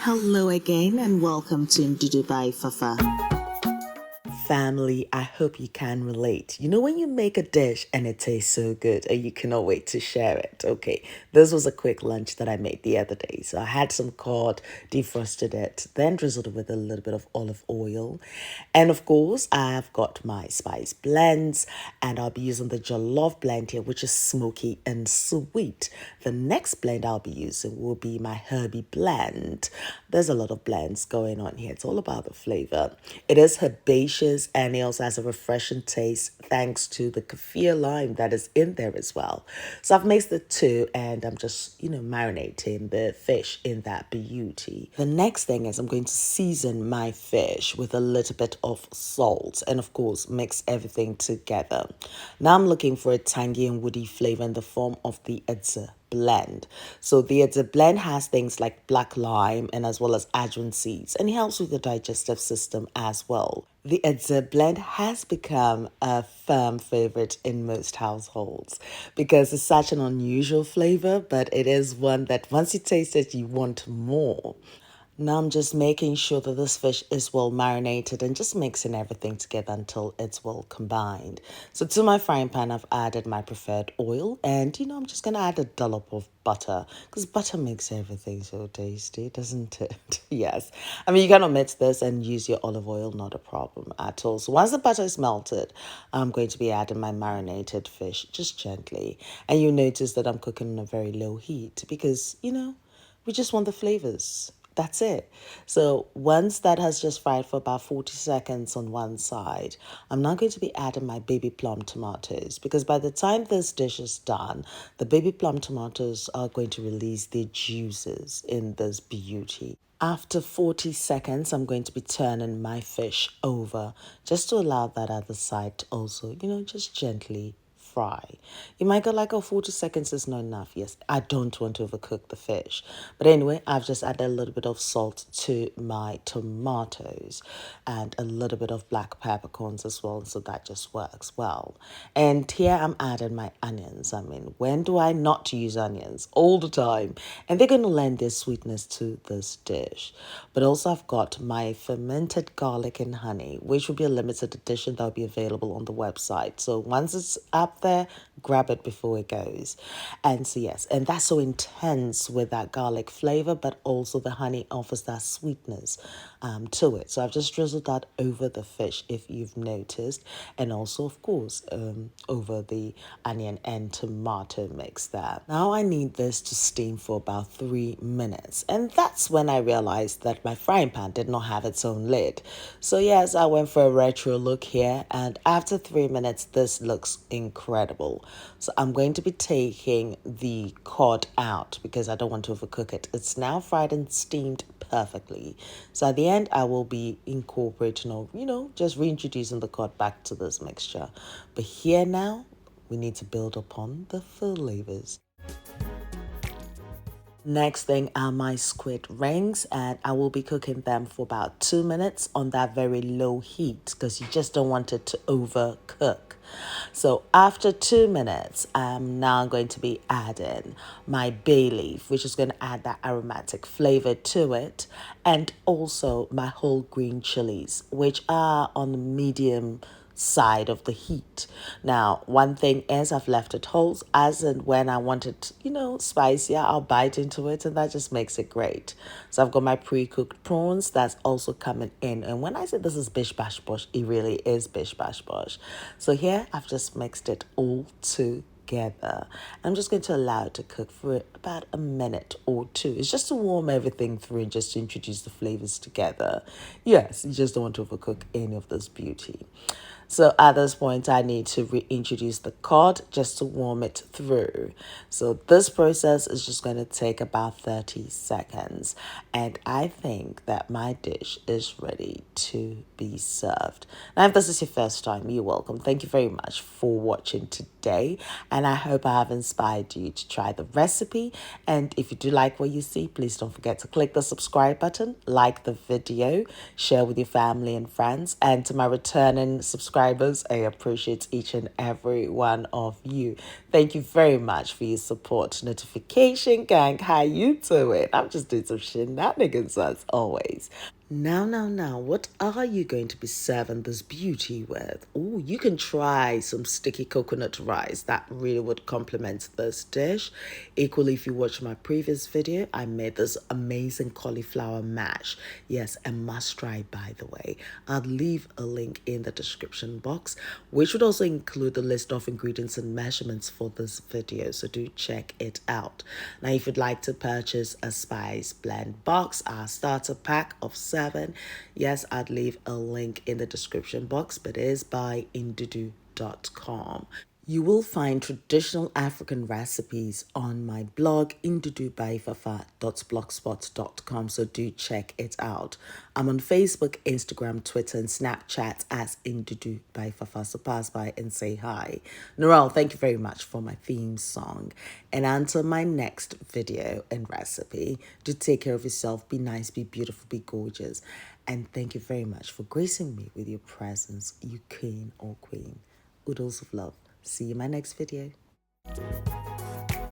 Hello again and welcome to Ndudu by Fafa. Family, I hope you can relate. You know when you make a dish and it tastes so good and you cannot wait to share it? Okay, this was a quick lunch that I made the other day. So I had some cod, defrosted it, then drizzled it with a little bit of olive oil. And of course, I've got my spice blends and I'll be using the Dzolof blend here, which is smoky and sweet. The next blend I'll be using will be my Herby Blend. There's a lot of blends going on here. It's all about the flavor. It is herbaceous and it also has a refreshing taste thanks to the kaffir lime that is in there as well. So I've mixed the two and I'm just, marinating the fish in that beauty. The next thing is I'm going to season my fish with a little bit of salt and of course mix everything together. Now I'm looking for a tangy and woody flavor in the form of the Edzè blend. So the Edzè blend has things like black lime and as well as ajwain seeds, and it helps with the digestive system as well. The Edzè blend has become a firm favorite in most households because it's such an unusual flavor, but it is one that once you taste it, you want more. Now I'm just making sure that this fish is well marinated and just mixing everything together until it's well combined. So to my frying pan, I've added my preferred oil and, I'm just going to add a dollop of butter because butter makes everything so tasty, doesn't it? Yes. I mean, you can omit this and use your olive oil, not a problem at all. So once the butter is melted, I'm going to be adding my marinated fish just gently. And you notice that I'm cooking on a very low heat because, we just want the flavors. That's it. So once that has just fried for about 40 seconds on one side, I'm now going to be adding my baby plum tomatoes because by the time this dish is done, the baby plum tomatoes are going to release their juices in this beauty. After 40 seconds, I'm going to be turning my fish over just to allow that other side to also, just gently fry. You might go like, oh, 40 seconds is not enough. Yes, I don't want to overcook the fish. But anyway, I've just added a little bit of salt to my tomatoes and a little bit of black peppercorns as well. So that just works well. And here I'm adding my onions. I mean, when do I not use onions? All the time. And they're going to lend their sweetness to this dish. But also I've got my fermented garlic and honey, which will be a limited edition that will be available on the website. So once it's up there, grab it before it goes. And so yes, and that's so intense with that garlic flavor, but also the honey offers that sweetness to it. So I've just drizzled that over the fish, if you've noticed, and also of course over the onion and tomato mix there. Now I need this to steam for about 3 minutes, and that's when I realized that my frying pan did not have its own lid. So yes, I went for a retro look here, and after 3 minutes this looks incredible. So I'm going to be taking the cod out because I don't want to overcook it. It's now fried and steamed perfectly. So at the end, I will be incorporating or, just reintroducing the cod back to this mixture. But here now, we need to build upon the flavors. Next thing are my squid rings, and I will be cooking them for about 2 minutes on that very low heat because you just don't want it to overcook. So after 2 minutes, I'm now going to be adding my bay leaf, which is going to add that aromatic flavor to it, and also my whole green chilies, which are on the medium side of the heat. Now, one thing is I've left it whole as and when I want it, spicier, I'll bite into it and that just makes it great. So I've got my pre-cooked prawns that's also coming in. And when I say this is bish bash bosh, it really is bish bash bosh. So here I've just mixed it all together. I'm just going to allow it to cook for about a minute or two. It's just to warm everything through and just to introduce the flavors together. Yes, you just don't want to overcook any of this beauty. So at this point, I need to reintroduce the cod just to warm it through. So this process is just going to take about 30 seconds. And I think that my dish is ready to be served. Now, if this is your first time, you're welcome. Thank you very much for watching today. day. And I hope I have inspired you to try the recipe. And if you do like what you see, please don't forget to click the subscribe button, like the video, share with your family and friends. And to my returning subscribers, I appreciate each and every one of you. Thank you very much for your support. Notification gang, how you doing? I'm just doing some shenanigans as always. Now, what are you going to be serving this beauty with? Oh, you can try some sticky coconut rice. That really would complement this dish. Equally, if you watch my previous video, I made this amazing cauliflower mash. Yes, a must try, by the way. I'll leave a link in the description box, which would also include the list of ingredients and measurements for this video, so do check it out. Now, if you'd like to purchase a spice blend box, our starter pack of 7, yes, I'd leave a link in the description box, but it is by Ndudu.com. You will find traditional African recipes on my blog, indudubyfafa.blogspot.com, so do check it out. I'm on Facebook, Instagram, Twitter, and Snapchat as Ndudu by Fafa, so pass by and say hi. Noel, thank you very much for my theme song. And until my next video and recipe, do take care of yourself, be nice, be beautiful, be gorgeous. And thank you very much for gracing me with your presence, you king or queen. Oodles of love. See you in my next video.